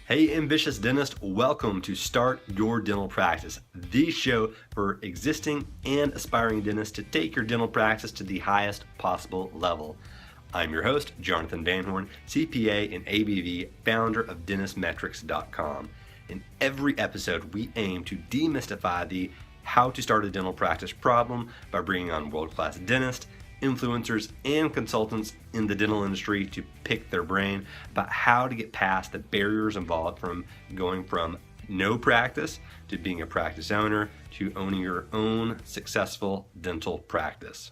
Hey, ambitious dentist, welcome to Start Your Dental Practice, the show for existing and aspiring dentists to take your dental practice to the highest possible level. I'm your host, Jonathan Van Horn, CPA and ABV, founder of dentistmetrics.com. In every episode, we aim to demystify the how to start a dental practice problem by bringing on world-class dentists, influencers, and consultants in the dental industry to pick their brain about how to get past the barriers involved from going from no practice to being a practice owner to owning your own successful dental practice.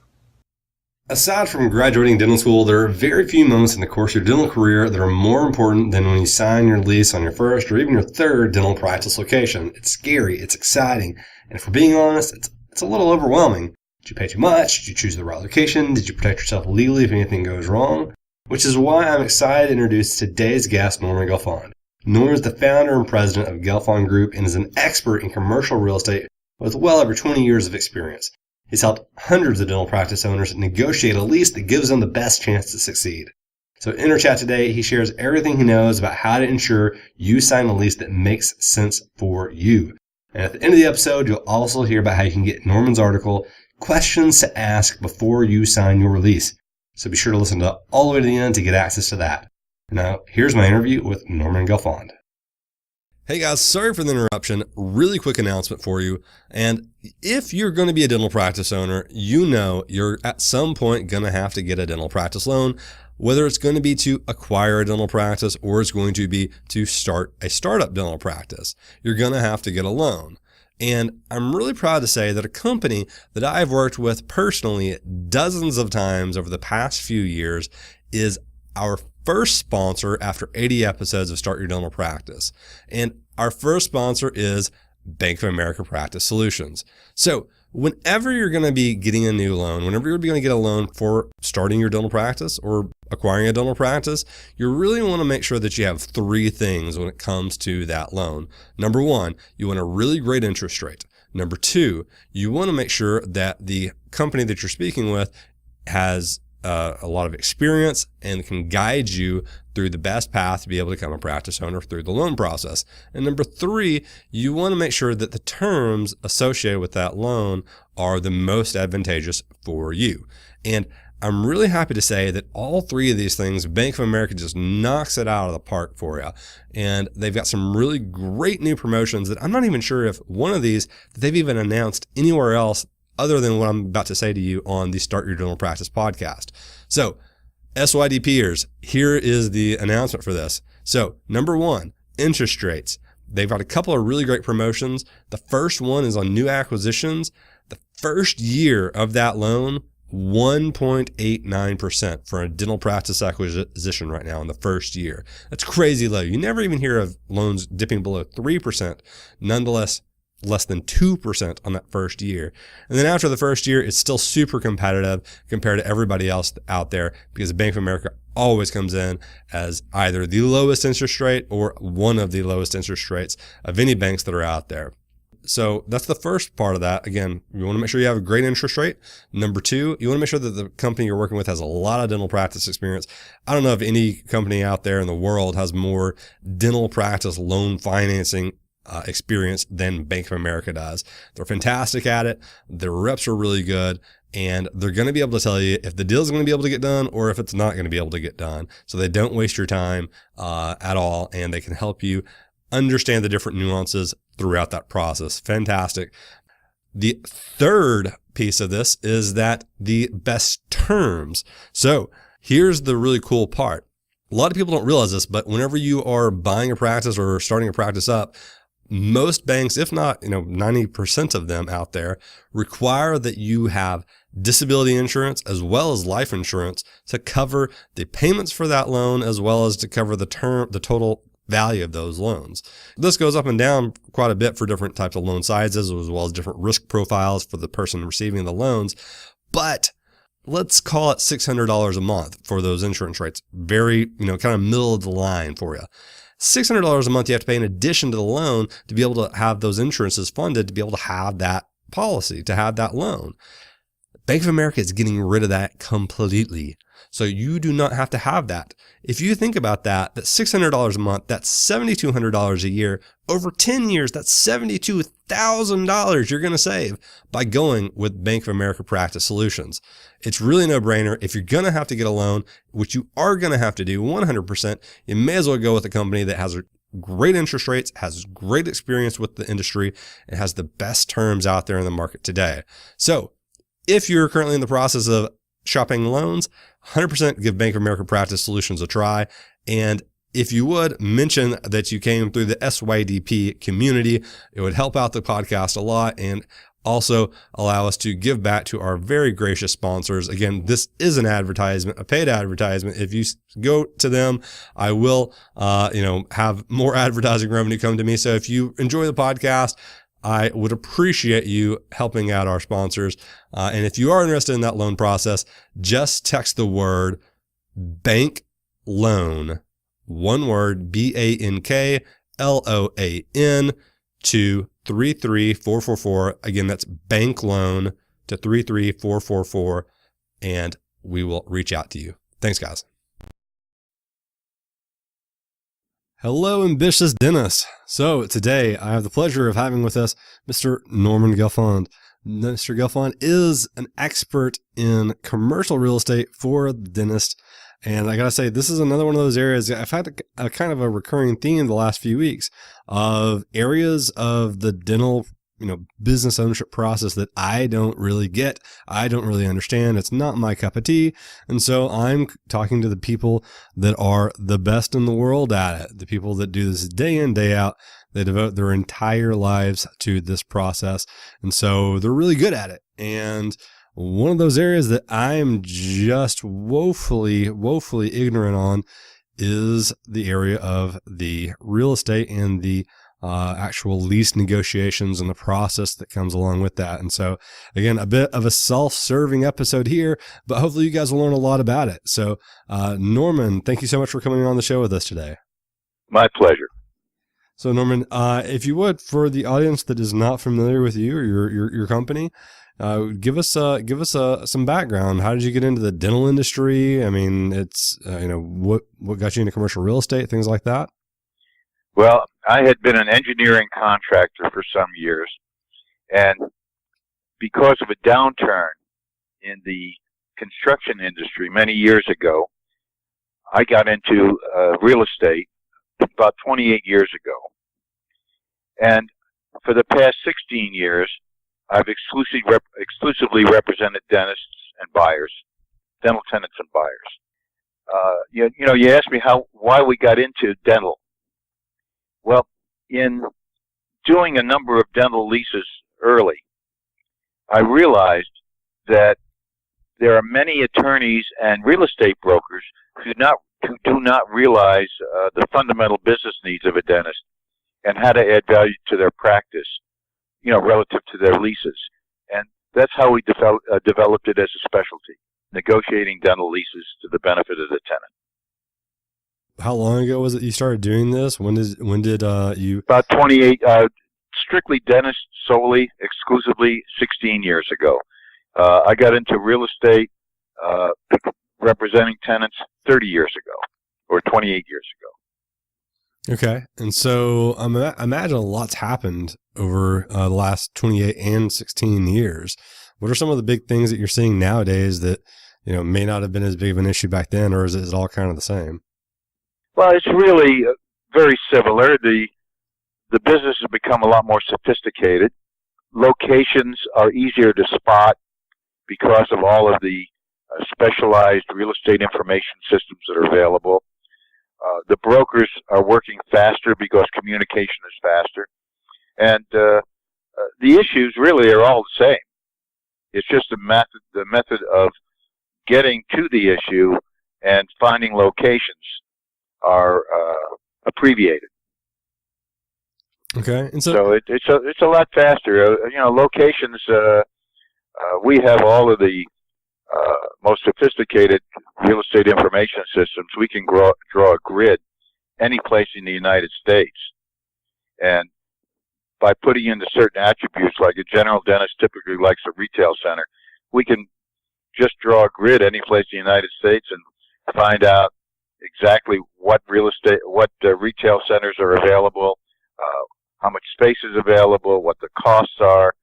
Aside from graduating dental school, there are very few moments in the course of your dental career that are more important than when you sign your lease on your first or even your third dental practice location. It's scary, it's exciting, and if we're being honest, it's a little overwhelming. Did you pay too much? Did you choose the right location? Did you protect yourself legally if anything goes wrong? Which is why I'm excited to introduce today's guest, Norman Gelfand. Norman is the founder and president of Gelfand Group and is an expert in commercial real estate with well over 20 years of experience. He's helped hundreds of dental practice owners negotiate a lease that gives them the best chance to succeed. So in our chat today, he shares everything he knows about how to ensure you sign a lease that makes sense for you. And at the end of the episode, you'll also hear about how you can get Norman's article, Questions to Ask Before You Sign Your Lease. So be sure to listen to all the way to the end to get access to that. Now, here's my interview with Norman Gelfand. Hey guys, sorry for the interruption. Really quick announcement for you. And if you're going to be a dental practice owner, you know you're at some point going to have to get a dental practice loan, whether it's going to be to acquire a dental practice or it's going to be to start a startup dental practice. You're going to have to get a loan. And I'm really proud to say that a company that I've worked with personally dozens of times over the past few years is our first sponsor after 80 episodes of Start Your Dental Practice. And our first sponsor is Bank of America Practice Solutions. So whenever you're going to be getting a new loan, whenever you're going to get a loan for starting your dental practice or acquiring a dental practice, you really want to make sure that you have three things when it comes to that loan. Number one, you want a really great interest rate. Number two, you want to make sure that the company that you're speaking with has a lot of experience and can guide you through the best path to be able to become a practice owner through the loan process. And number three, you want to make sure that the terms associated with that loan are the most advantageous for you. And I'm really happy to say that all three of these things, Bank of America just knocks it out of the park for you. And they've got some really great new promotions that I'm not even sure if one of these that they've even announced anywhere else other than what I'm about to say to you on the Start Your Dental Practice podcast. So, SYDPers, here is the announcement for this. So, number one, interest rates. They've got a couple of really great promotions. The first one is on new acquisitions. The first year of that loan, 1.89% for a dental practice acquisition right now in the first year. That's crazy low. You never even hear of loans dipping below 3%. Nonetheless, less than 2% on that first year. And then after the first year, it's still super competitive compared to everybody else out there because Bank of America always comes in as either the lowest interest rate or one of the lowest interest rates of any banks that are out there. So that's the first part of that. Again, you want to make sure you have a great interest rate. Number two, you want to make sure that the company you're working with has a lot of dental practice experience. I don't know if any company out there in the world has more dental practice loan financing experience than Bank of America does. They're fantastic at it. Their reps are really good, and they're going to be able to tell you if the deal is going to be able to get done or if it's not going to be able to get done. So they don't waste your time at all, and they can help you understand the different nuances throughout that process. Fantastic. The third piece of this is that the best terms. So here's the really cool part. A lot of people don't realize this, but whenever you are buying a practice or starting a practice up, most banks, if not 90% of them out there, require that you have disability insurance as well as life insurance to cover the payments for that loan as well as to cover the total value of those loans. This goes up and down quite a bit for different types of loan sizes as well as different risk profiles for the person receiving the loans. But let's call it $600 a month for those insurance rates. Very, kind of middle of the line for you. $600 a month you have to pay in addition to the loan to be able to have those insurances funded to be able to have that policy, to have that loan. Bank of America is getting rid of that completely. So you do not have to have that. If you think about that, that's $600 a month, that's $7,200 a year. Over 10 years, that's $72,000 you're going to save by going with Bank of America Practice Solutions. It's really no brainer. If you're going to have to get a loan, which you are going to have to do 100%, you may as well go with a company that has great interest rates, has great experience with the industry, and has the best terms out there in the market today. So if you're currently in the process of shopping loans, 100% give Bank of America Practice Solutions a try. And if you would mention that you came through the SYDP community, it would help out the podcast a lot and also allow us to give back to our very gracious sponsors. Again, this is an advertisement, a paid advertisement. If you go to them, I will, have more advertising revenue come to me. So if you enjoy the podcast, I would appreciate you helping out our sponsors. And if you are interested in that loan process, just text the word bank loan, one word, BANKLOAN, to 33444. Again, that's bank loan to 33444, and we will reach out to you. Thanks, guys. Hello, ambitious dentists. So today I have the pleasure of having with us Mr. Norman Gelfand. Mr. Gelfand is an expert in commercial real estate for the dentist. And I got to say, this is another one of those areas I've had a kind of a recurring theme the last few weeks of areas of the dental business ownership process that I don't really get. I don't really understand. It's not my cup of tea. And so I'm talking to the people that are the best in the world at it, the people that do this day in, day out. They devote their entire lives to this process. And so they're really good at it. And one of those areas that I'm just woefully ignorant on is the area of the real estate and the actual lease negotiations and the process that comes along with that. And so again, a bit of a self-serving episode here, but hopefully you guys will learn a lot about it. So Norman, thank you so much for coming on the show with us today. My pleasure. So Norman, if you would, for the audience that is not familiar with you or your company, give us some background. How did you get into the dental industry? I mean, it's what got you into commercial real estate, things like that. Well, I had been an engineering contractor for some years, and because of a downturn in the construction industry many years ago, I got into real estate about 28 years ago. And for the past 16 years, I've exclusively represented dentists and buyers, dental tenants and buyers. You asked me why we got into dental. Well, in doing a number of dental leases early, I realized that there are many attorneys and real estate brokers who do not realize the fundamental business needs of a dentist and how to add value to their practice, relative to their leases. And that's how we developed it as a specialty, negotiating dental leases to the benefit of the tenant. How long ago was it you started doing this? When did you? About 28, strictly dentist solely, exclusively 16 years ago. I got into real estate, representing tenants 30 years ago, or 28 years ago. Okay. And so I imagine a lot's happened over the last 28 and 16 years. What are some of the big things that you're seeing nowadays that, may not have been as big of an issue back then, or is it all kind of the same? Well, it's really very similar. The business has become a lot more sophisticated. Locations are easier to spot because of all of the specialized real estate information systems that are available. The brokers are working faster because communication is faster. And the issues really are all the same. It's just the method of getting to the issue and finding locations are abbreviated. Okay, and so it's a lot faster. Locations. We have all of the most sophisticated real estate information systems. We can draw a grid any place in the United States, and by putting in the certain attributes, like a general dentist typically likes a retail center, we can just draw a grid any place in the United States and find out exactly what retail centers are available, how much space is available, what the costs are.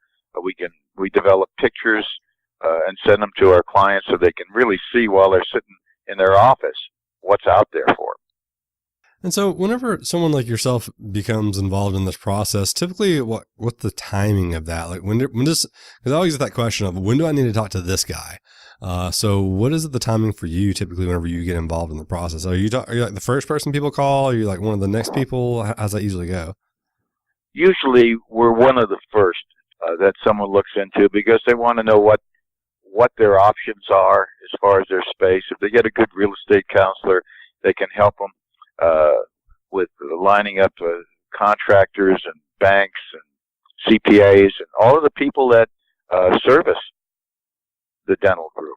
We develop pictures and send them to our clients so they can really see while they're sitting in their office what's out there for them. And so whenever someone like yourself becomes involved in this process, typically what's the timing of that? Like because I always get that question of when do I need to talk to this guy? So what is the timing for you typically whenever you get involved in the process? Are you like the first person people call? Are you like one of the next people? How's that usually go? Usually we're one of the first that someone looks into because they want to know what their options are as far as their space. If they get a good real estate counselor, they can help them with lining up contractors and banks and CPAs and all of the people that service the dental group.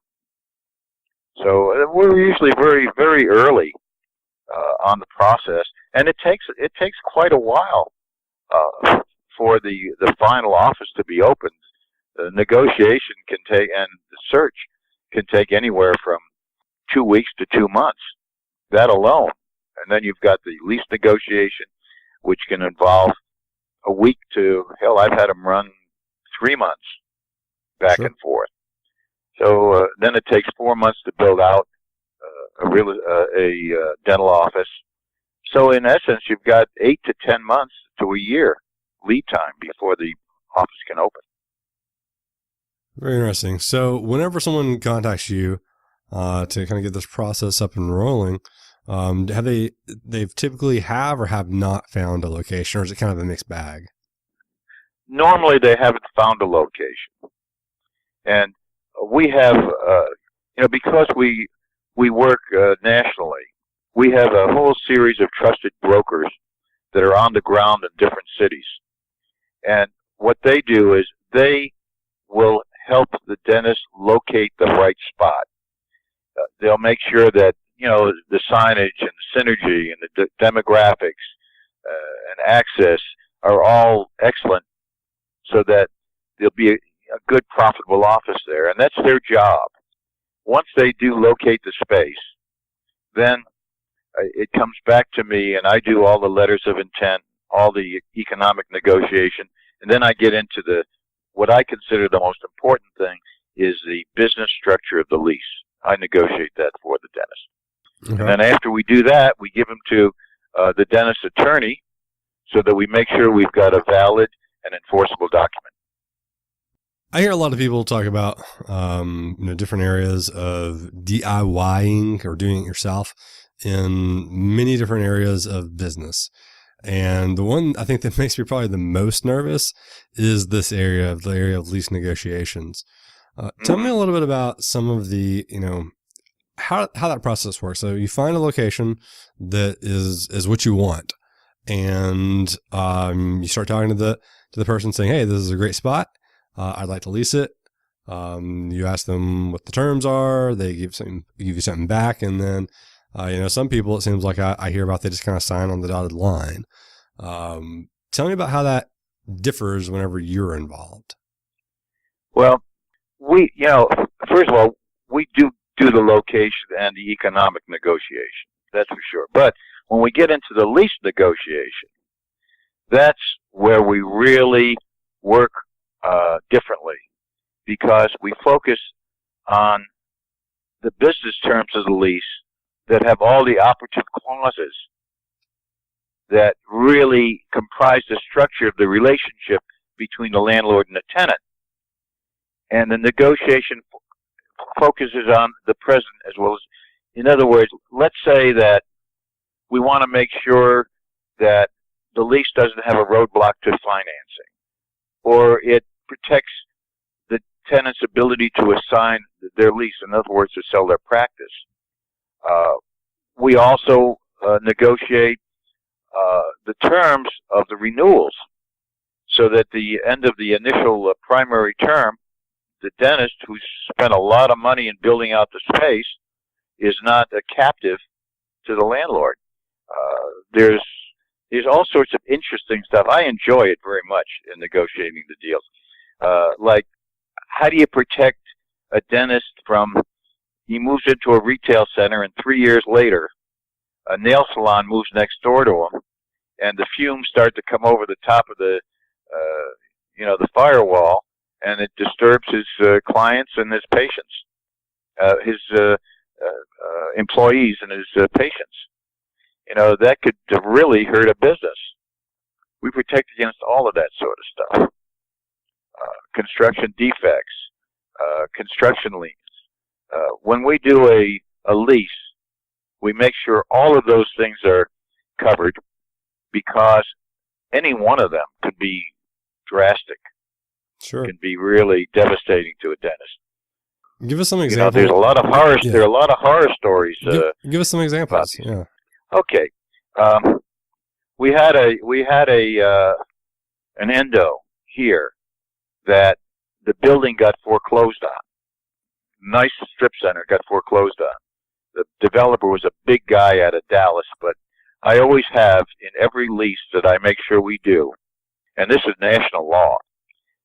So we're usually very, very early on the process, and it takes quite a while for the final office to be opened. The negotiation can take, and the search can take anywhere from 2 weeks to 2 months. That alone. And then you've got the lease negotiation, which can involve a week to, hell, I've had them run 3 months back and forth. So then it takes 4 months to build out a dental office. So in essence, you've got 8 to 10 months to a year lead time before the office can open. Very interesting. So whenever someone contacts you to kind of get this process up and rolling, they've typically have or have not found a location, or is it kind of a mixed bag? Normally they haven't found a location. And we have, because we work nationally, we have a whole series of trusted brokers that are on the ground in different cities. And what they do is they will help the dentist locate the right spot. They'll make sure that, the signage and the synergy and the demographics and access are all excellent so that there'll be a good, profitable office there. And that's their job. Once they do locate the space, then it comes back to me and I do all the letters of intent, all the economic negotiation, and then I get into what I consider the most important thing is the business structure of the lease. I negotiate that for the dentist. Okay. And then after we do that, we give them to the dentist attorney so that we make sure we've got a valid and enforceable document. I hear a lot of people talk about different areas of DIYing or doing it yourself in many different areas of business. And the one I think that makes me probably the most nervous is the area of lease negotiations. Tell me a little bit about some of the, how that process works. So you find a location that is what you want, and you start talking to the person saying, "Hey, this is a great spot. I'd like to lease it." You ask them what the terms are. They give you something back, and then some people, it seems like I hear about, they just kind of sign on the dotted line. Tell me about how that differs whenever you're involved. Well, first of all, we do the location and the economic negotiation. That's for sure. But when we get into the lease negotiation, that's where we really work differently, because we focus on the business terms of the lease that have all the operative clauses that really comprise the structure of the relationship between the landlord and the tenant. And the negotiation focuses on the present as well as, in other words, let's say that we want to make sure that the lease doesn't have a roadblock to financing, or it protects the tenant's ability to assign their lease, in other words, to sell their practice. We also negotiate the terms of the renewals so that the end of the initial primary term, the dentist, who's spent a lot of money in building out the space, is not a captive to the landlord. There's all sorts of interesting stuff. I enjoy it very much in negotiating the deals. Like, how do you protect a dentist he moves into a retail center, and 3 years later, a nail salon moves next door to him, and the fumes start to come over the top of the firewall, and it disturbs his clients and his patients, his employees and his patients. That could really hurt a business. We protect against all of that sort of stuff. Construction defects, construction liens. When we do a lease, we make sure all of those things are covered, because any one of them could be drastic. Sure. Can be really devastating to a dentist. Give us some examples. There's a lot of horror. Yeah. There are a lot of horror stories. Give us some examples. Yeah. Okay. We had an endo here that the building got foreclosed on. Nice strip center got foreclosed on. The developer was a big guy out of Dallas, but I always have in every lease that I make sure we do, and this is national law,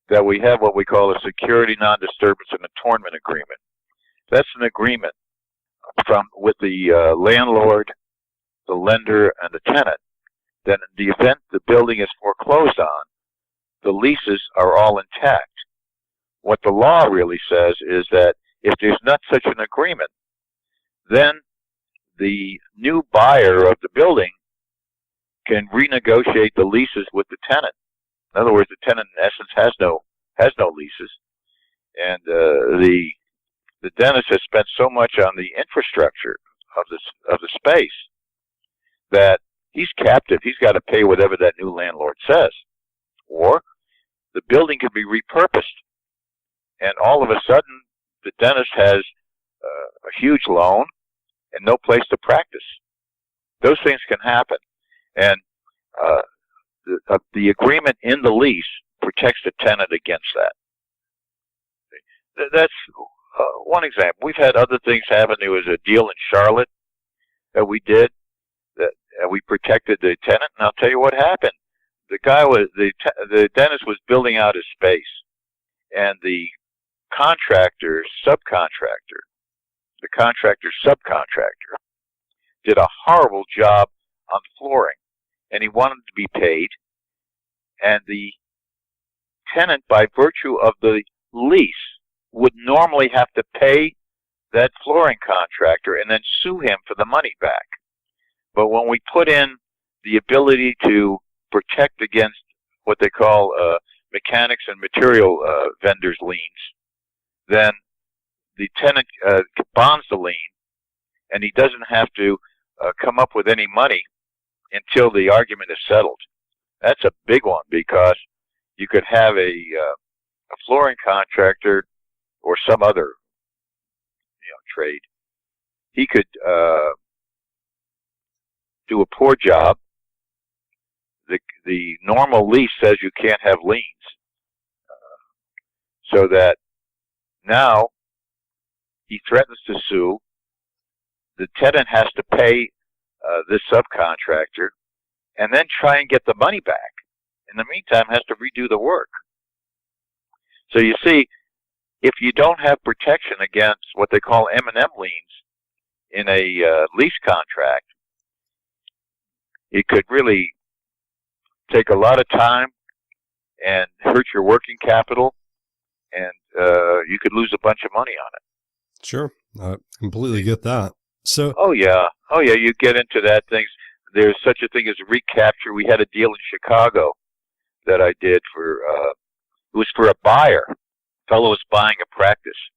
that we have what we call a security non-disturbance and attornment agreement. That's an agreement with the landlord, the lender, and the tenant. Then in the event the building is foreclosed on, the leases are all intact. What the law really says is that if there's not such an agreement, then the new buyer of the building can renegotiate the leases with the tenant. In other words, the tenant in essence has no leases, and the dentist has spent so much on the infrastructure of the space that he's captive. He's got to pay whatever that new landlord says, or the building can be repurposed, and all of a sudden the dentist has a huge loan and no place to practice. Those things can happen, and the agreement in the lease protects the tenant against that. That's one example. We've had other things happen. There was a deal in Charlotte that we did that we protected the tenant, and I'll tell you what happened. The dentist was building out his space, and the contractor's subcontractor did a horrible job on flooring, and he wanted to be paid, and the tenant, by virtue of the lease, would normally have to pay that flooring contractor and then sue him for the money back. But when we put in the ability to protect against what they call mechanics and material vendors liens, then the tenant bonds the lien, and he doesn't have to come up with any money until the argument is settled. That's a big one, because you could have a flooring contractor or some other trade. He could do a poor job. The normal lease says you can't have liens, so that now he threatens to sue. The tenant has to pay this subcontractor and then try and get the money back. In the meantime, has to redo the work. So you see, if you don't have protection against what they call M&M liens in a lease contract, it could really take a lot of time and hurt your working capital, and you could lose a bunch of money on it. Sure. I completely get that. So. Oh yeah, you get into that things. There's such a thing as a recapture. We had a deal in Chicago that I did for, it was for a buyer. A fellow was buying a practice,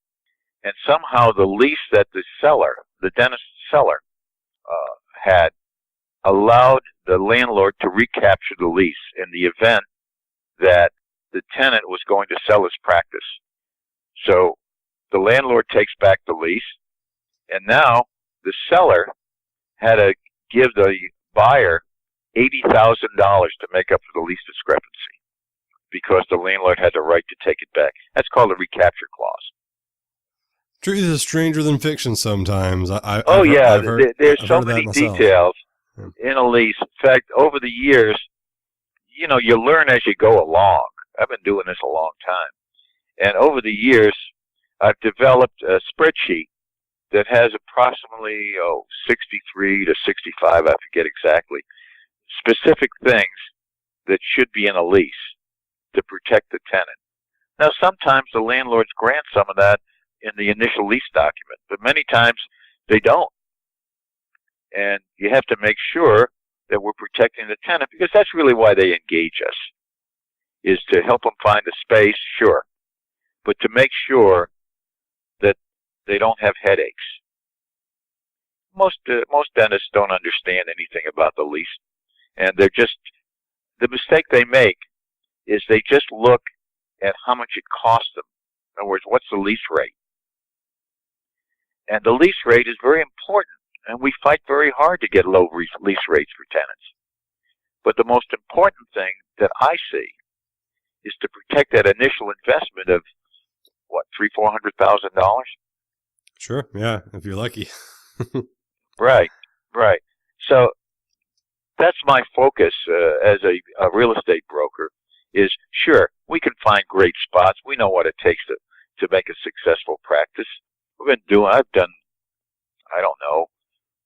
and somehow the lease that the dentist seller, had allowed the landlord to recapture the lease in the event that the tenant was going to sell his practice. So the landlord takes back the lease, and now the seller had to give the buyer $80,000 to make up for the lease discrepancy, because the landlord had the right to take it back. That's called a recapture clause. Truth is stranger than fiction sometimes. There's so many details in a lease. In fact, over the years, you learn as you go along. I've been doing this a long time. And over the years, I've developed a spreadsheet that has approximately 63 to 65, I forget exactly, specific things that should be in a lease to protect the tenant. Now, sometimes the landlords grant some of that in the initial lease document, but many times they don't. And you have to make sure that we're protecting the tenant, because that's really why they engage us, is to help them find a space, sure, but to make sure that they don't have headaches. Most dentists don't understand anything about the lease, and the mistake they make is they just look at how much it costs them. In other words, what's the lease rate? And the lease rate is very important, and we fight very hard to get low lease rates for tenants. But the most important thing that I see is to protect that initial investment of, $300,000-$400,000? Sure, yeah, if you're lucky. Right. So that's my focus as a real estate broker. Is sure, we can find great spots. We know what it takes to make a successful practice. I've done, I don't know,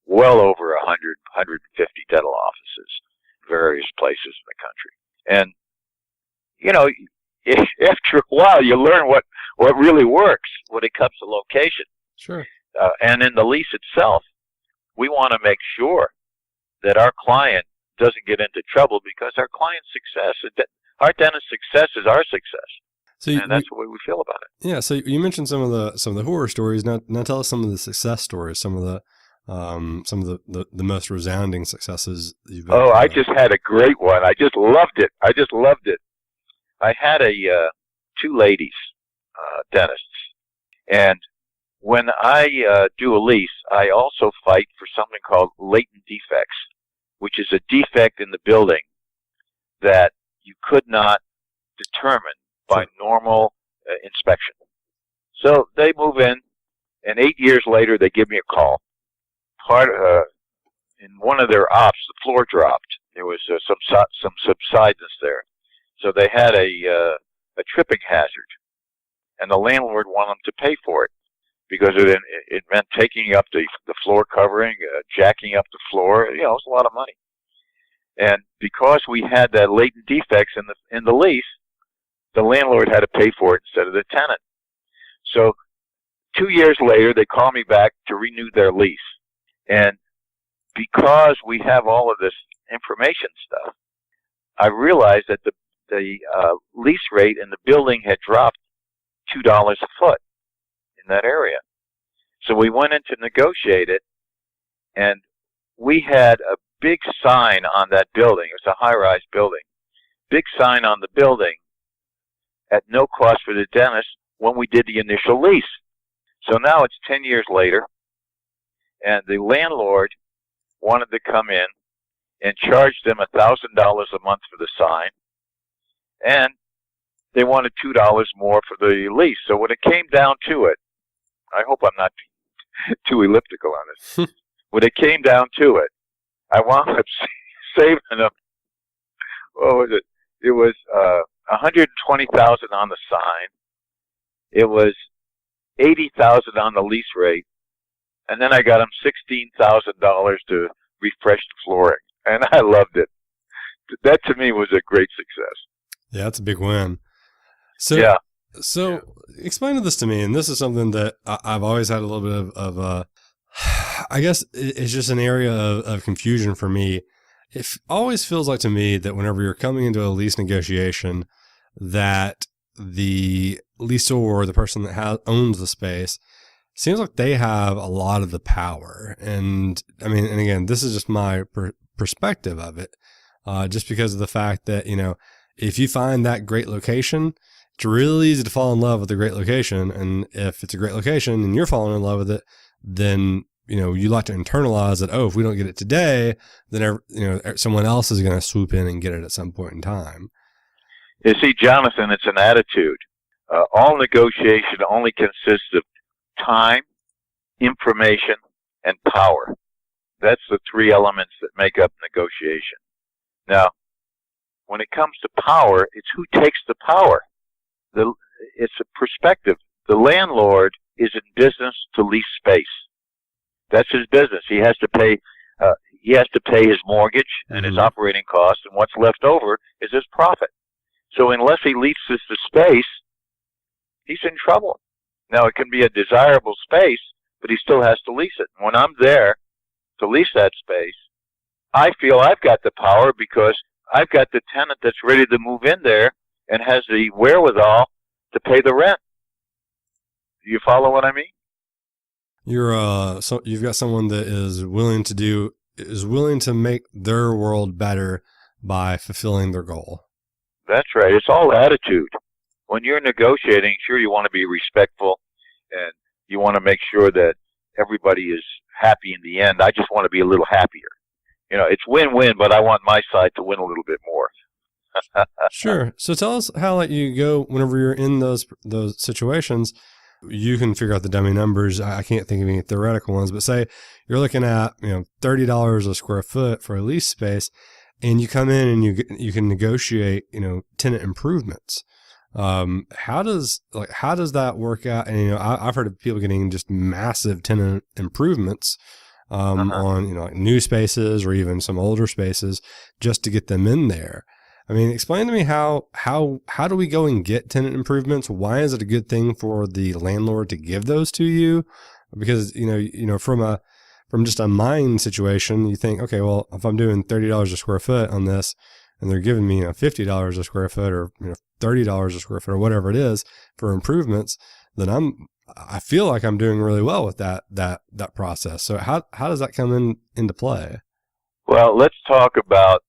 well over 100, 150 dental offices, various places in the country. And, after a while, you learn what really works when it comes to location. Sure. And in the lease itself, we want to make sure that our client doesn't get into trouble, because our client's success, our dentist's success is our success. And that's the way we feel about it. Yeah. So you mentioned some of the horror stories. Now tell us some of the success stories. Some of the most resounding successes you've had. I just had a great one. I just loved it. I had two ladies, dentists, and when I do a lease, I also fight for something called latent defects, which is a defect in the building that you could not determine by normal inspection. So they move in, and 8 years later, they give me a call. In one of their ops, the floor dropped. There was some subsidence there, so they had a tripping hazard, and the landlord wanted them to pay for it, because it meant taking up the floor covering, jacking up the floor. It was a lot of money. And because we had that latent defects in the lease, the landlord had to pay for it instead of the tenant. So 2 years later, they call me back to renew their lease. And because we have all of this information stuff, I realized that the lease rate in the building had dropped $2 a foot in that area. So we went in to negotiate it, and we had a big sign on that building. It was a high-rise building. Big sign on the building at no cost for the dentist when we did the initial lease. So now it's 10 years later, and the landlord wanted to come in and charge them $1,000 a month for the sign, and they wanted $2 more for the lease. So when it came down to it, I hope I'm not too elliptical on this. When it came down to it, I wound up saving them. What was it? It was $120,000 on the sign. It was $80,000 on the lease rate, and then I got them $16,000 to refresh the flooring, and I loved it. That to me was a great success. Yeah, that's a big win. So, yeah. So explain this to me, and this is something that I've always had a little bit of I guess it's just an area of confusion for me. It always feels like to me that whenever you're coming into a lease negotiation, that the leaseor, or the person that owns the space, seems like they have a lot of the power. And I mean, and again, this is just my perspective of it, just because of the fact that, if you find that great location, it's really easy to fall in love with a great location. And if it's a great location and you're falling in love with it, then, you like to internalize that, if we don't get it today, then, someone else is going to swoop in and get it at some point in time. You see, Jonathan, it's an attitude. All negotiation only consists of time, information, and power. That's the three elements that make up negotiation. Now, when it comes to power, it's who takes the power. It's a perspective. The landlord is in business to lease space. That's his business. He has to pay. He has to pay his mortgage and his operating costs, and what's left over is his profit. So unless he leases the space, he's in trouble. Now, it can be a desirable space, but he still has to lease it. When I'm there to lease that space, I feel I've got the power because I've got the tenant that's ready to move in there and has the wherewithal to pay the rent. Do you follow what I mean? You've got someone that is willing to make their world better by fulfilling their goal. That's right. It's all attitude. When you're negotiating, sure, you want to be respectful and you want to make sure that everybody is happy in the end. I just want to be a little happier. You know, it's win-win, but I want my side to win a little bit more. Sure. So tell us how you go whenever you're in those situations. You can figure out the dummy numbers. I can't think of any theoretical ones, but say you're looking at $30 a square foot for a lease space, and you come in and you can negotiate tenant improvements. How does that work out? And I've heard of people getting just massive tenant improvements on like new spaces or even some older spaces just to get them in there. I mean, explain to me how do we go and get tenant improvements? Why is it a good thing for the landlord to give those to you? Because from just a mind situation, you think, okay, well, if I'm doing $30 a square foot on this, and they're giving me $50 a square foot or $30 a square foot or whatever it is for improvements, then I feel like I'm doing really well with that process. So how does that come into play? Well, let's talk about.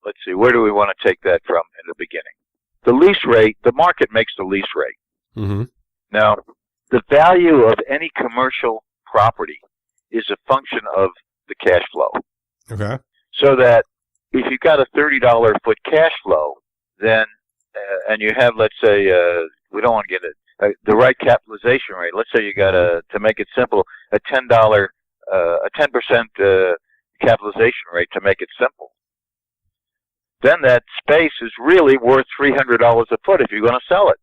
Let's see, where do we want to take that from in the beginning? The lease rate, the market makes the lease rate. Mm-hmm. Now, the value of any commercial property is a function of the cash flow. Okay. So that if you've got a $30 a foot cash flow, then, and you have, let's say, we don't want to get it, the right capitalization rate. Let's say you got to make it simple, a $10, a 10% capitalization rate to make it simple. Then that space is really worth $300 a foot if you're going to sell it.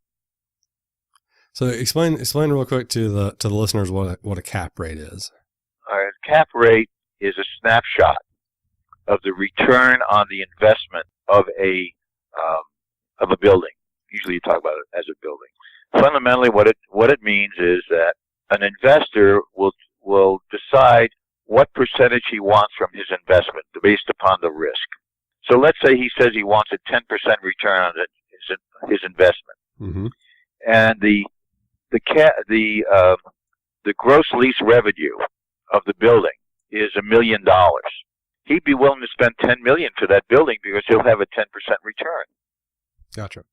So explain real quick to the listeners what a cap rate is. All right, cap rate is a snapshot of the return on the investment of a building. Usually, you talk about it as a building. Fundamentally, what it means is that an investor will decide what percentage he wants from his investment based upon the risk. So let's say he says he wants a 10% return on his investment, and the gross lease revenue of the building is $1 million. He'd be willing to spend $10 million for that building because he'll have a 10% return. Gotcha.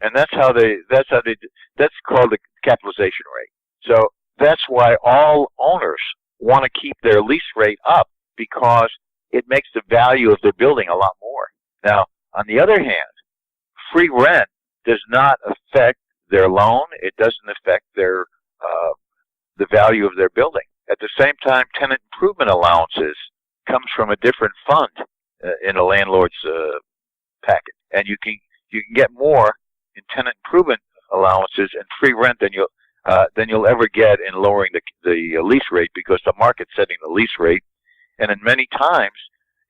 And that's called the capitalization rate. So that's why all owners want to keep their lease rate up because it makes the value of their building a lot more. Now, on the other hand, free rent does not affect their loan. It doesn't affect their the value of their building. At the same time, tenant improvement allowances comes from a different fund in a landlord's packet, and you can get more in tenant improvement allowances and free rent than you'll ever get in lowering the lease rate because the market's setting the lease rate. And in many times,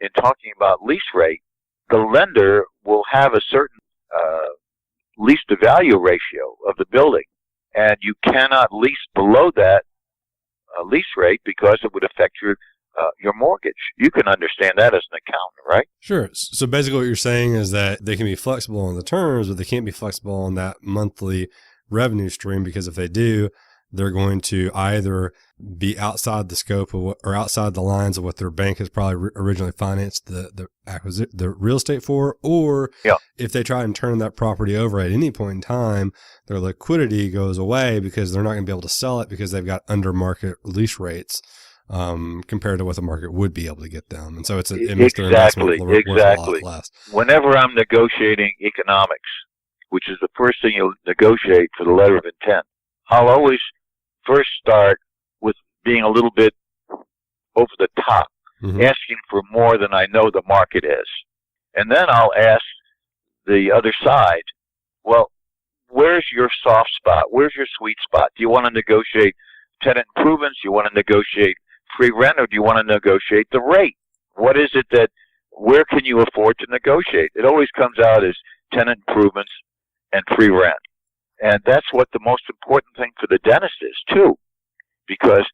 in talking about lease rate, the lender will have a certain lease-to-value ratio of the building, and you cannot lease below that lease rate because it would affect your mortgage. You can understand that as an accountant, right? Sure. So basically what you're saying is that they can be flexible on the terms, but they can't be flexible on that monthly revenue stream because if they do, they're going to either be outside the scope of or outside the lines of what their bank has probably originally financed the real estate for, or if they try and turn that property over at any point in time, their liquidity goes away because they're not going to be able to sell it because they've got under market lease rates compared to what the market would be able to get them. And so it makes their investment worth a lot less. Whenever I'm negotiating economics, which is the first thing you'll negotiate for the letter of intent, I'll always first start with being a little bit over the top, asking for more than I know the market is. And then I'll ask the other side, well, where's your soft spot? Where's your sweet spot? Do you want to negotiate tenant improvements? Do you want to negotiate free rent, or do you want to negotiate the rate? What is it where can you afford to negotiate? It always comes out as tenant improvements and free rent. And that's what the most important thing for the dentist is, too, because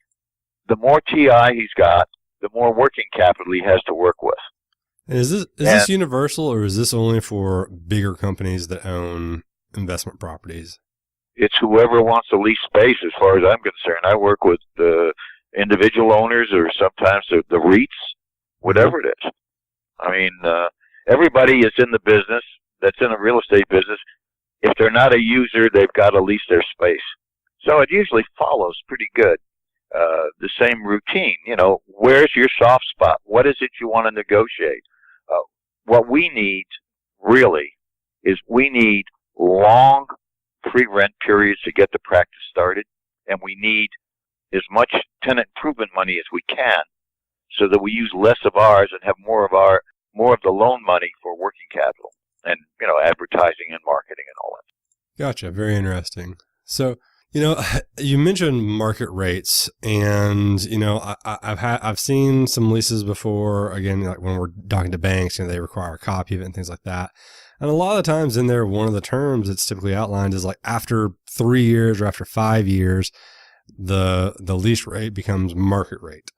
the more TI he's got, the more working capital he has to work with. And is this universal, or is this only for bigger companies that own investment properties? It's whoever wants to lease space, as far as I'm concerned. I work with the individual owners, or sometimes the REITs, whatever it is. I mean, everybody is in the business, that's in the real estate business. If they're not a user, they've got to lease their space. So it usually follows pretty good. The same routine, where's your soft spot? What is it you want to negotiate? What we need, really, is we need long free rent periods to get the practice started, and we need as much tenant improvement money as we can, so that we use less of ours and have more of the loan money for working capital and advertising and marketing and all that. Gotcha. Very interesting. So, you mentioned market rates, and I've seen some leases before. Again, like when we're talking to banks, they require a copy of it and things like that. And a lot of the times in there, one of the terms that's typically outlined is like after 3 years or after 5 years, the lease rate becomes market rate.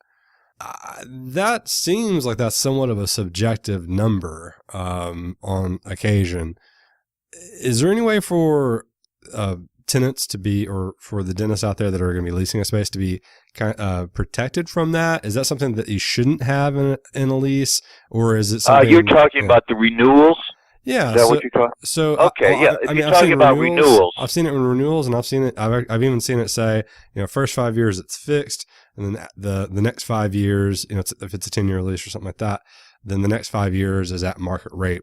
That seems like that's somewhat of a subjective number on occasion. Is there any way for tenants to be, or for the dentists out there that are going to be leasing a space to be protected from that? Is that something that you shouldn't have in a lease, or is it something? You're talking about the renewals? Yeah. Is that what you're talking? So okay, yeah. If you're talking about renewals, I've seen it in renewals, and I've seen it. I've even seen it say, first 5 years it's fixed, and then the next 5 years, if it's a 10-year lease or something like that, then the next 5 years is at market rate.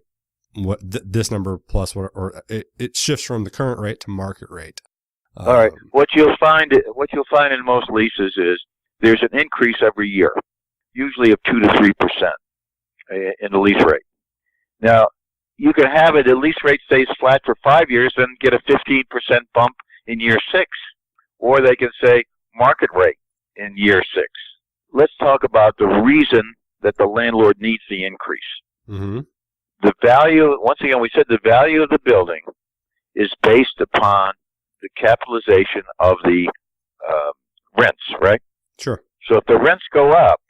What this number plus what, or it shifts from the current rate to market rate. All right. What you'll find in most leases is there's an increase every year, usually of 2 to 3% in the lease rate. Now, you can have it, the lease rate stays flat for 5 years, then get a 15% bump in year 6, or they can say market rate in year 6. Let's talk about the reason that the landlord needs the increase. Mm-hmm. The value, once again, we said the value of the building is based upon the capitalization of the rents, right? Sure. So if the rents go up,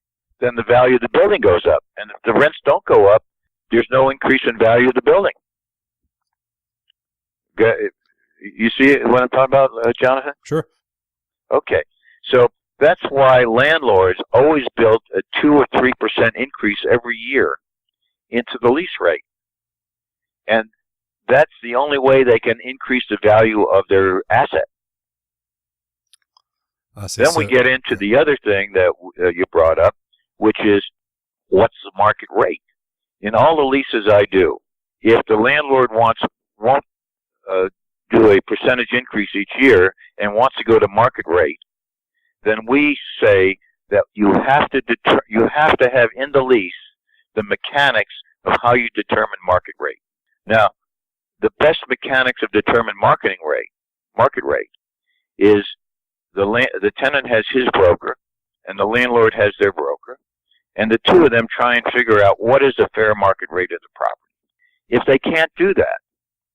then the value of the building goes up. And if the rents don't go up, there's no increase in value of the building. You see what I'm talking about, Jonathan? Sure. Okay. So that's why landlords always build a 2 or 3% increase every year into the lease rate. And that's the only way they can increase the value of their asset. Then we get into the other thing that you brought up, which is what's the market rate? In all the leases I do, if the landlord won't do a percentage increase each year and wants to go to market rate, then we say that you have to have in the lease the mechanics of how you determine market rate. Now, the best mechanics of determine market rate, is the tenant has his broker and the landlord has their broker, and the two of them try and figure out what is the fair market rate of the property. If they can't do that,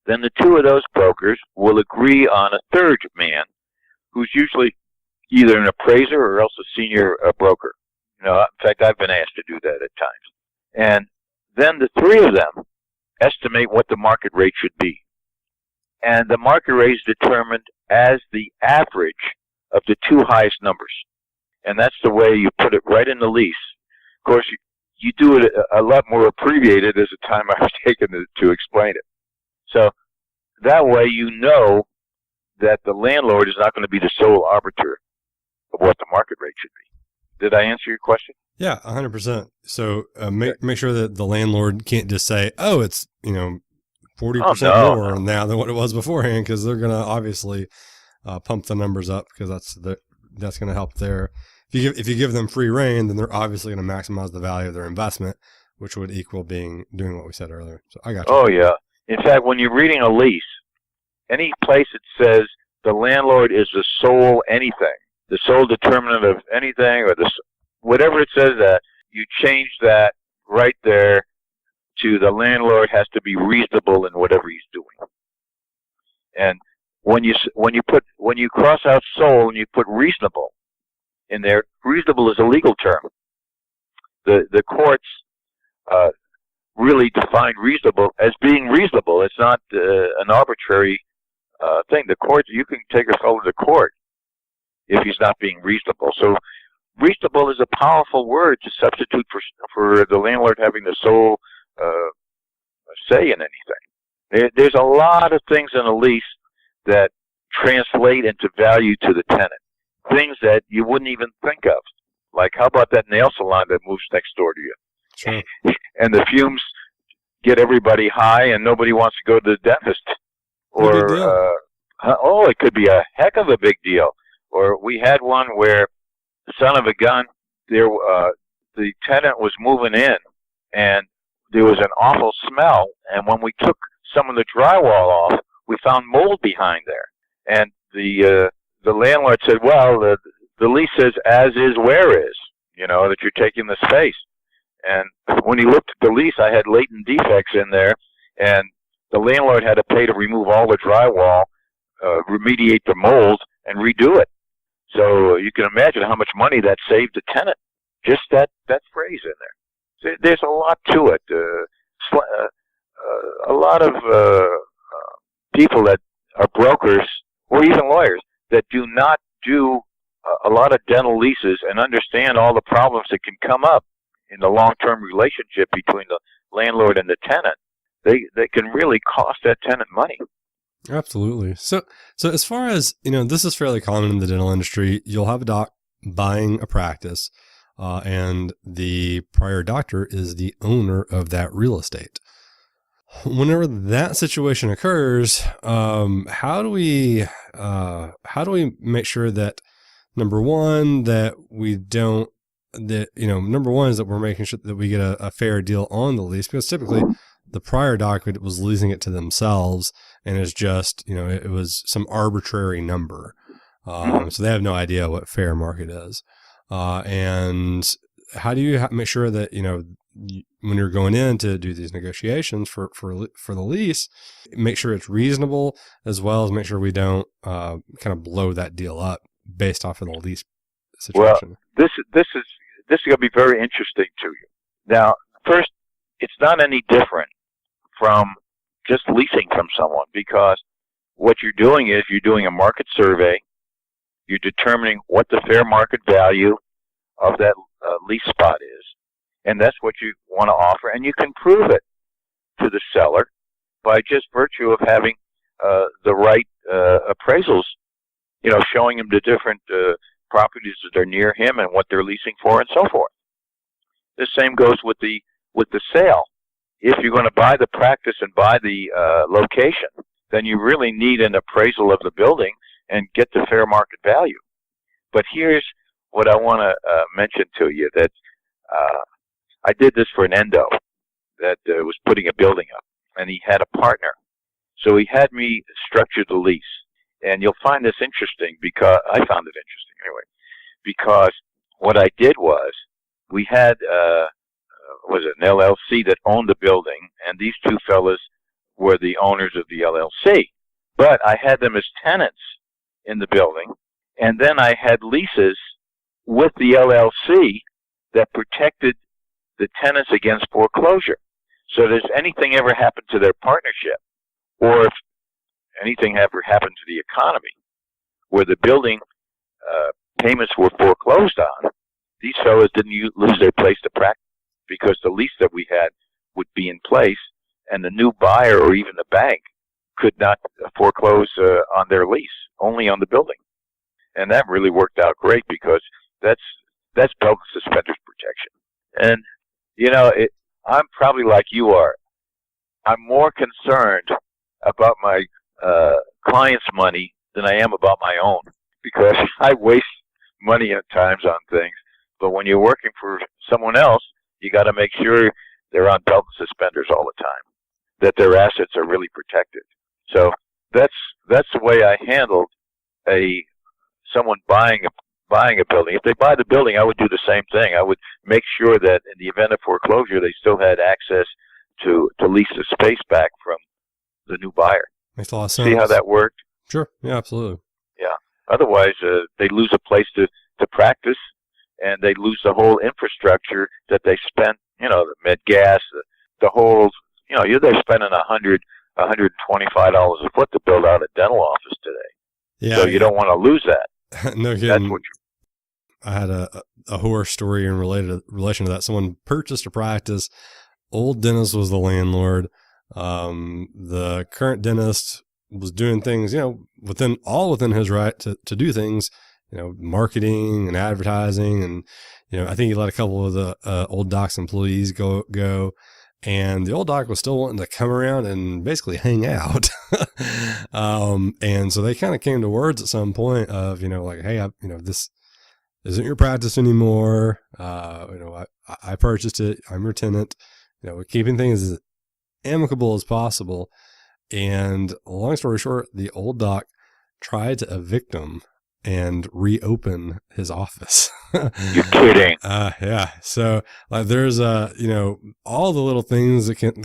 then the two of those brokers will agree on a third man, who's usually either an appraiser or else a senior broker. In fact, I've been asked to do that at times. And then the three of them estimate what the market rate should be. And the market rate is determined as the average of the two highest numbers. And that's the way you put it right in the lease. Of course, you do it a lot more abbreviated as the time I was taking to explain it. So that way you know that the landlord is not going to be the sole arbiter of what the market rate should be. Did I answer your question? Yeah, 100%. So make sure that the landlord can't just say, "Oh, it's 40% more now than what it was beforehand," because they're going to obviously pump the numbers up, because that's going to help there. If you give them free reign, then they're obviously going to maximize the value of their investment, which would equal doing what we said earlier. So I got you. Oh yeah. In fact, when you're reading a lease, any place that says the landlord is the sole anything, the sole determinant of anything, or whatever it says, that you change that right there to the landlord has to be reasonable in whatever he's doing. And when you cross out sole and you put reasonable in there, reasonable is a legal term. The courts really define reasonable as being reasonable. It's not an arbitrary thing. The court, you can take a fellow to court if he's not being reasonable. So reasonable is a powerful word to substitute for the landlord having the sole say in anything. There's a lot of things in a lease that translate into value to the tenant, things that you wouldn't even think of. Like, how about that nail salon that moves next door to you? Sure. And the fumes get everybody high and nobody wants to go to the dentist. Big deal. Or, it could be a heck of a big deal. Or we had one where, son of a gun, the tenant was moving in and there was an awful smell. And when we took some of the drywall off, we found mold behind there. And the landlord said, well, the lease says as is where is, that you're taking the space. And when he looked at the lease, I had latent defects in there, and the landlord had to pay to remove all the drywall, remediate the mold, and redo it. So you can imagine how much money that saved the tenant. Just that phrase in there. There's a lot to it. A lot of people that are brokers or even lawyers that do not do a lot of dental leases and understand all the problems that can come up in the long-term relationship between the landlord and the tenant. They can really cost that tenant money. Absolutely. So as far as, this is fairly common in the dental industry. You'll have a doc buying a practice, and the prior doctor is the owner of that real estate. Whenever that situation occurs, how do we make sure that number one is that we're making sure that we get a fair deal on the lease, because typically the prior doc was leasing it to themselves and it's just, it was some arbitrary number. So they have no idea what fair market is. And how do you make sure that, when you're going in to do these negotiations for the lease, make sure it's reasonable, as well as make sure we don't kind of blow that deal up based off of the lease situation? Well, this is going to be very interesting to you. Now, first, it's not any different from just leasing from someone, because what you're doing is you're doing a market survey. You're determining what the fair market value of that lease spot is, and that's what you want to offer. And you can prove it to the seller by just virtue of having the right appraisals, showing him the different properties that are near him and what they're leasing for and so forth. The same goes with the sale. If you're going to buy the practice and buy the location, then you really need an appraisal of the building and get the fair market value. But here's what I want to mention to you, that I did this for an endo that was putting a building up, and he had a partner. So he had me structure the lease. And you'll find this interesting, because I found it interesting anyway, because what I did was we had an LLC that owned the building, and these two fellas were the owners of the LLC. But I had them as tenants in the building, and then I had leases with the LLC that protected the tenants against foreclosure. So if anything ever happened to their partnership, or if anything ever happened to the economy where the building payments were foreclosed on, these fellows didn't lose their place to practice, because the lease that we had would be in place, and the new buyer or even the bank could not foreclose on their lease, only on the building. And that really worked out great, because that's belt and suspenders protection. And I'm probably like you are. I'm more concerned about my clients' money than I am about my own, because I waste money at times on things. But when you're working for someone else, you got to make sure they're on belt and suspenders all the time, that their assets are really protected. So that's the way I handled someone buying a building. If they buy the building, I would do the same thing. I would make sure that in the event of foreclosure, they still had access to lease the space back from the new buyer. Makes a lot of sense. See how that worked? Sure. Yeah, absolutely. Yeah. Otherwise, they lose a place to practice, and they lose the whole infrastructure that they spent. The med gas, the whole. They're spending $125 a foot to build out a dental office today. Yeah. So you don't want to lose that. No kidding. That's what I had a horror story in relation to that. Someone purchased a practice. Old dentist was the landlord. The current dentist was doing things, within his right to do things, marketing and advertising. And, I think he let a couple of the old doc's employees go. And the old doc was still wanting to come around and basically hang out. And so they kind of came to words at some point of, hey, this isn't your practice anymore. I purchased it. I'm your tenant. We're keeping things as amicable as possible. And long story short, the old doc tried to evict him and reopen his office. You're kidding. Yeah. So there's all the little things that can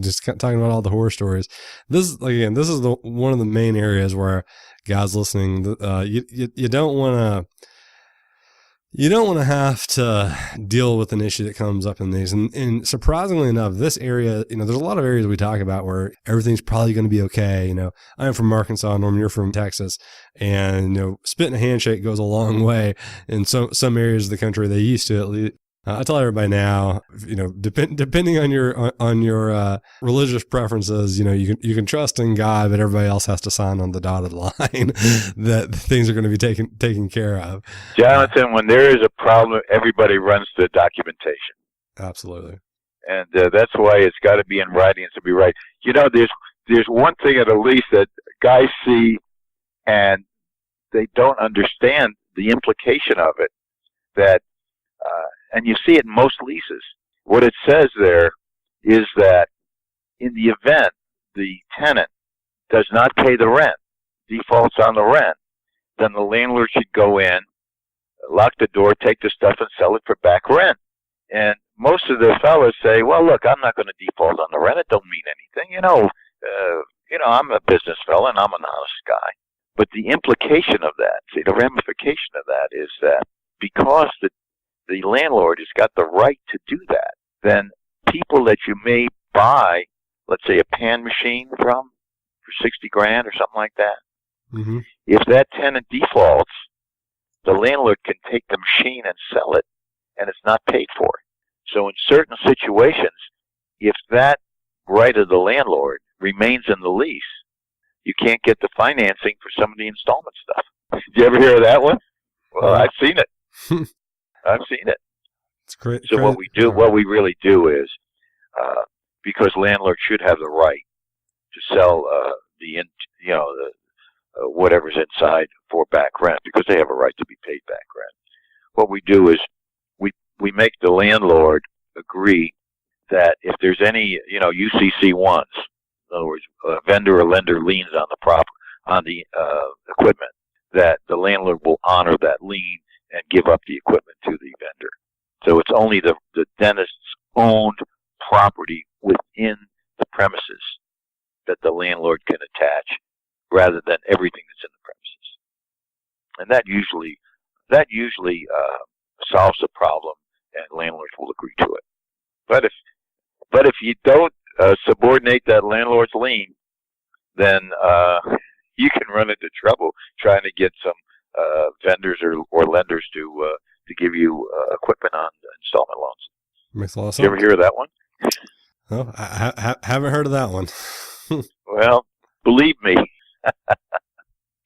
just talking about all the horror stories. This is one of the main areas where guys listening, you don't want to have to deal with an issue that comes up in these. And surprisingly enough, this area, there's a lot of areas we talk about where everything's probably going to be okay. I'm from Arkansas, Norman, you're from Texas, and, spitting a handshake goes a long way in some areas of the country. They used to, at least. I tell everybody now, depending on your religious preferences, you can trust in God, but everybody else has to sign on the dotted line that things are going to be taken care of. Jonathan, when there is a problem, everybody runs to documentation. Absolutely. And that's why it's got to be in writing and to be right. There's one thing at a lease that guys see and they don't understand the implication of it. And you see it in most leases. What it says there is that in the event the tenant does not pay the rent, defaults on the rent, then the landlord should go in, lock the door, take the stuff, and sell it for back rent. And most of the fellas say, well, look, I'm not going to default on the rent. It don't mean anything. I'm a business fella and I'm an honest guy. But the implication of that, the ramification of that is that because the landlord has got the right to do that, then people that you may buy, let's say a pan machine from for $60,000 or something like that, mm-hmm. If that tenant defaults, the landlord can take the machine and sell it, and it's not paid for. So in certain situations, if that right of the landlord remains in the lease, you can't get the financing for some of the installment stuff. Did you ever hear of that one? Well, I've seen it. I've seen it. It's great. So what we really do is, because landlords should have the right to sell whatever's inside for back rent, because they have a right to be paid back rent. What we do is we make the landlord agree that if there's any UCC1s, in other words, a vendor or lender liens on the equipment, that the landlord will honor that lien and give up the equipment to the vendor. So it's only the dentist's owned property within the premises that the landlord can attach, rather than everything that's in the premises. And that usually solves the problem, and landlords will agree to it. But if you don't subordinate that landlord's lien, then you can run into trouble trying to get some vendors or lenders to give you equipment on installment loans. Makes a lot of sense. You ever hear of that one? Oh, I haven't heard of that one. Well, believe me,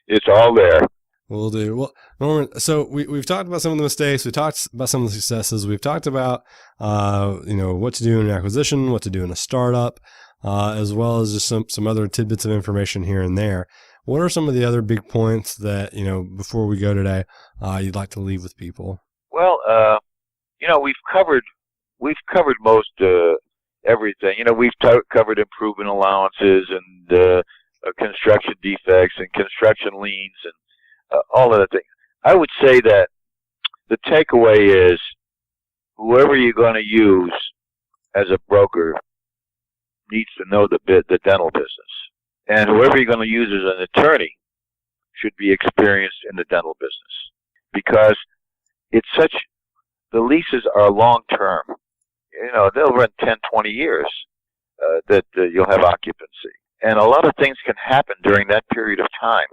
it's all there. Will do. Well, Norman, so we've talked about some of the mistakes. We've talked about some of the successes. We've talked about, what to do in an acquisition, what to do in a startup, as well as just some other tidbits of information here and there. What are some of the other big points that, before we go today, you'd like to leave with people? Well, we've covered most everything. We've covered improvement allowances and construction defects and construction liens and all of that thing. I would say that the takeaway is whoever you're going to use as a broker needs to know the dental business. And whoever you're going to use as an attorney should be experienced in the dental business, because the leases are long term. They'll run 10, 20 years that you'll have occupancy. And a lot of things can happen during that period of time.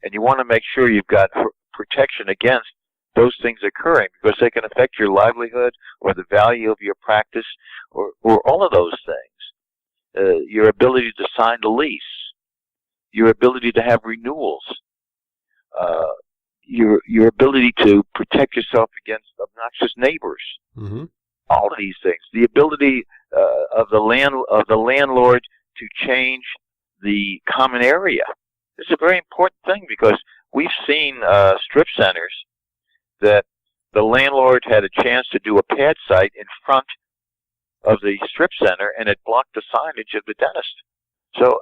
And you want to make sure you've got protection against those things occurring, because they can affect your livelihood or the value of your practice or all of those things. Your ability to sign the lease, your ability to have renewals, your ability to protect yourself against obnoxious neighbors. Mm-hmm. All of these things. The ability of the landlord to change the common area. This is a very important thing, because we've seen strip centers that the landlord had a chance to do a pad site in front of the strip center, and it blocked the signage of the dentist. So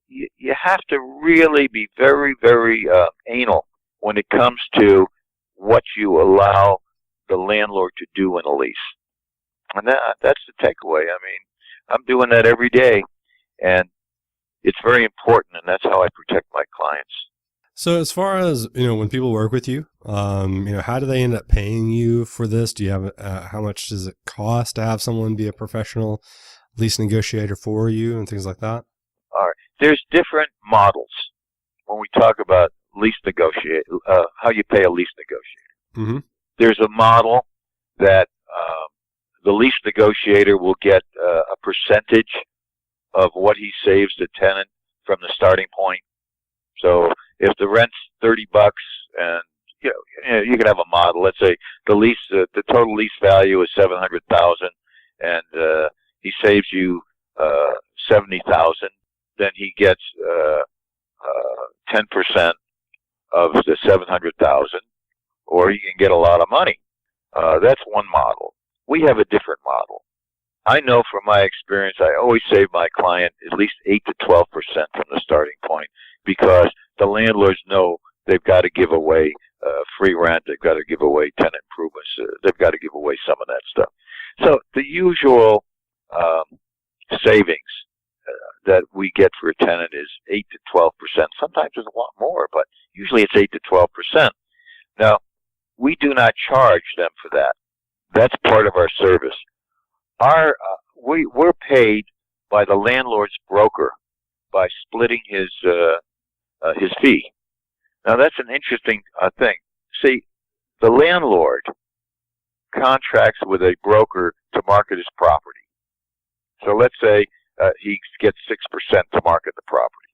you have to really be very, very anal when it comes to what you allow the landlord to do in a lease. And that's the takeaway. I mean, I'm doing that every day, and it's very important, and that's how I protect my clients. So as far as, when people work with you, how do they end up paying you for this? Do you have, how much does it cost to have someone be a professional lease negotiator for you and things like that? All right. There's different models when we talk about lease negotiate, how you pay a lease negotiator. Mm-hmm. There's a model that the lease negotiator will get a percentage of what he saves the tenant from the starting point. So if the rent's $30 and you can have a model. Let's say the total lease value is $700,000, and he saves you $70,000. Then he gets 10% of the $700,000, or he can get a lot of money. That's one model. We have a different model. I know from my experience, I always save my client at least 8 to 12% from the starting point, because the landlords know they've got to give away free rent, they've got to give away tenant improvements, they've got to give away some of that stuff. So the usual savings that we get for a tenant is 8 to 12%. Sometimes it's a lot more, but usually it's 8 to 12%. Now, we do not charge them for that. That's part of our service. We're paid by the landlord's broker by splitting his fee. Now, that's an interesting thing. See, the landlord contracts with a broker to market his property. So let's say he gets 6% to market the property.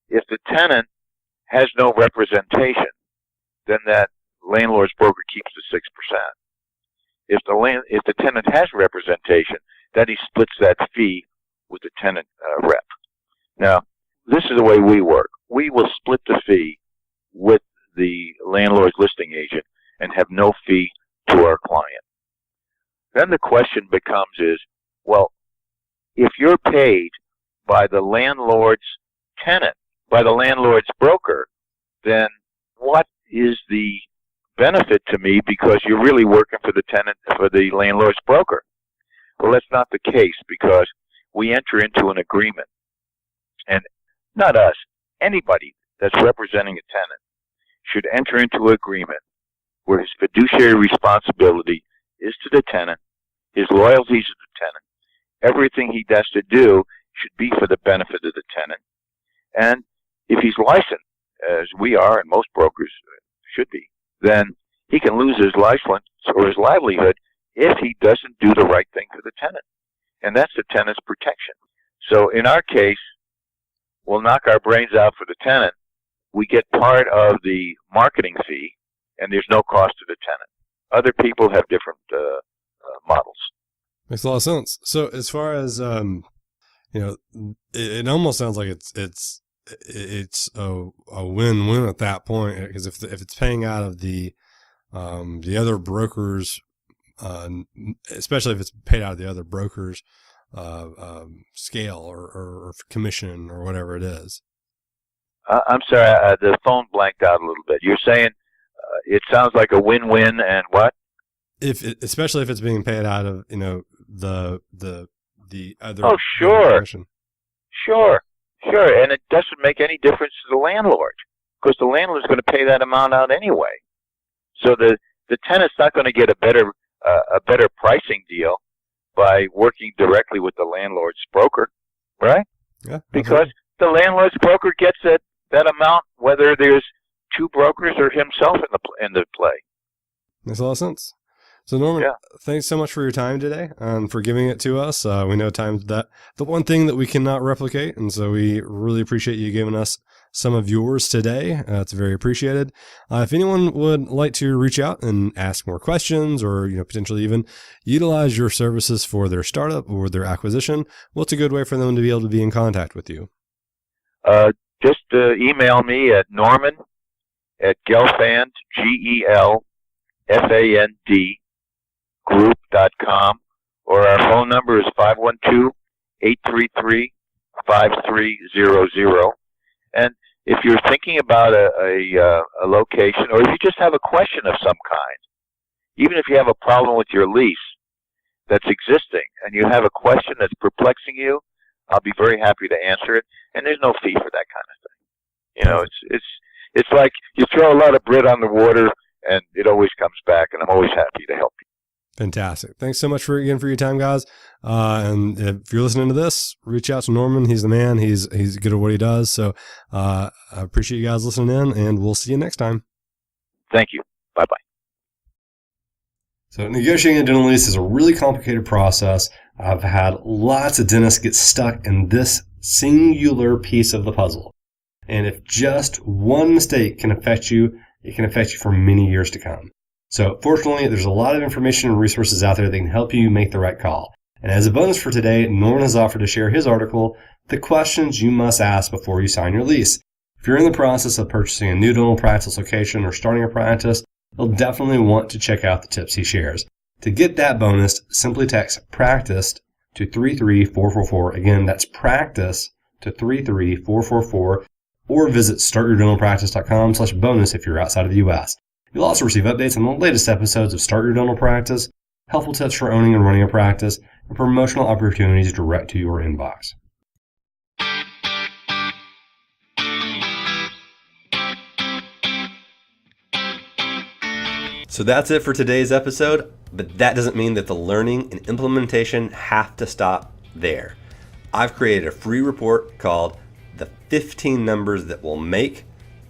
If the tenant has no representation, then that landlord's broker keeps the 6%. If the tenant has representation, then he splits that fee with the tenant rep. Now, this is the way we work. We will split the fee with the landlord's listing agent and have no fee to our client. Then the question becomes well, if you're paid by the landlord's tenant, by the landlord's broker, then what is the benefit to me, because you're really working for the tenant, for the landlord's broker? Well, that's not the case, because we enter into an agreement. And not us, anybody that's representing a tenant should enter into an agreement where his fiduciary responsibility is to the tenant, his loyalties to the tenant, everything he has to do should be for the benefit of the tenant. And if he's licensed, as we are and most brokers should be, then he can lose his license or his livelihood if he doesn't do the right thing for the tenant. And that's the tenant's protection. So in our case, we'll knock our brains out for the tenant. We get part of the marketing fee, and there's no cost to the tenant. Other people have different models. Makes a lot of sense. So as far as, it almost sounds like it's a win-win at that point, because if it's paying out of the other brokers, especially if it's paid out of the other brokers scale or commission or whatever it is. I'm sorry, the phone blanked out a little bit. You're saying it sounds like a win-win, and what? Especially if it's being paid out of the other. Oh, sure, sure, and it doesn't make any difference to the landlord because the landlord's going to pay that amount out anyway. So the tenant's not going to get a better pricing deal by working directly with the landlord's broker, right? Yeah, because the landlord's broker gets that amount whether there's two brokers or himself in the play. Makes a lot of sense. So Norman, thanks so much for your time today and for giving it to us. We know time's the one thing that we cannot replicate, and so we really appreciate you giving us some of yours today. It's very appreciated. If anyone would like to reach out and ask more questions or potentially even utilize your services for their startup or their acquisition, what's a good way for them to be able to be in contact with you? Just email me at Norman@Gelfand, GELFAND group.com, or our phone number is 512-833-5300. And if you're thinking about a location, or if you just have a question of some kind, even if you have a problem with your lease that's existing and you have a question that's perplexing you, I'll be very happy to answer it. And there's no fee for that kind of thing. It's like you throw a lot of bread on the water and it always comes back, and I'm always happy to help you. Fantastic. Thanks so much for your time, guys. And if you're listening to this, reach out to Norman. He's the man. He's good at what he does. So I appreciate you guys listening in, and we'll see you next time. Thank you. Bye-bye. So negotiating a dental lease is a really complicated process. I've had lots of dentists get stuck in this singular piece of the puzzle. And if just one mistake can affect you, it can affect you for many years to come. So fortunately, there's a lot of information and resources out there that can help you make the right call. And as a bonus for today, Norman has offered to share his article, The Questions You Must Ask Before You Sign Your Lease. If you're in the process of purchasing a new dental practice location or starting a practice, you'll definitely want to check out the tips he shares. To get that bonus, simply text PRACTICE to 33444. Again, that's PRACTICE to 33444, or visit startyourdentalpractice.com/bonus if you're outside of the U.S. You'll also receive updates on the latest episodes of Start Your Dental Practice, helpful tips for owning and running a practice, and promotional opportunities direct to your inbox. So that's it for today's episode, but that doesn't mean that the learning and implementation have to stop there. I've created a free report called The 15 Numbers That Will Make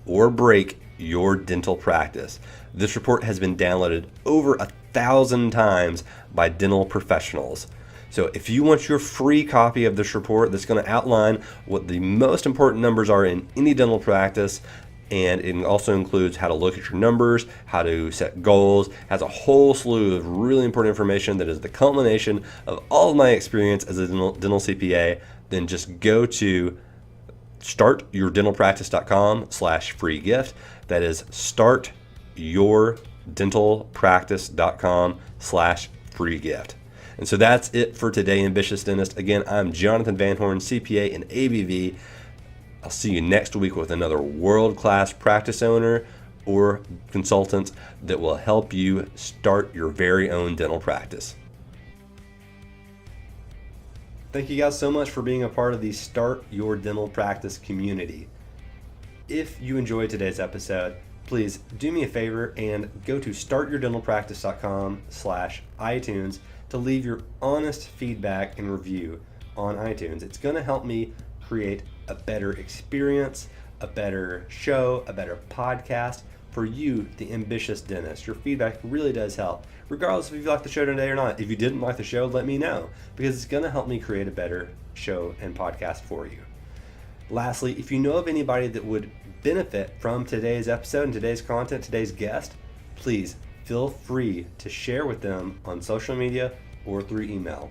or Break Your Dental Practice. This report has been downloaded over 1,000 times by dental professionals. So if you want your free copy of this report that's going to outline what the most important numbers are in any dental practice, and it also includes how to look at your numbers, how to set goals, has a whole slew of really important information that is the culmination of all of my experience as a dental CPA, then just go to startyourdentalpractice.com/free gift. That is startyourdentalpractice.com/free gift. And so that's it for today, Ambitious Dentist. Again, I'm Jonathan Van Horn, CPA and ABV. I'll see you next week with another world-class practice owner or consultant that will help you start your very own dental practice. Thank you guys so much for being a part of the Start Your Dental Practice community. If you enjoyed today's episode, please do me a favor and go to startyourdentalpractice.com/iTunes to leave your honest feedback and review on iTunes. It's going to help me create a better experience, a better show, a better podcast for you, the ambitious dentist. Your feedback really does help, regardless if you like the show today or not. If you didn't like the show, let me know, because it's going to help me create a better show and podcast for you. Lastly, if you know of anybody that would benefit from today's episode and today's content, today's guest, please feel free to share with them on social media or through email.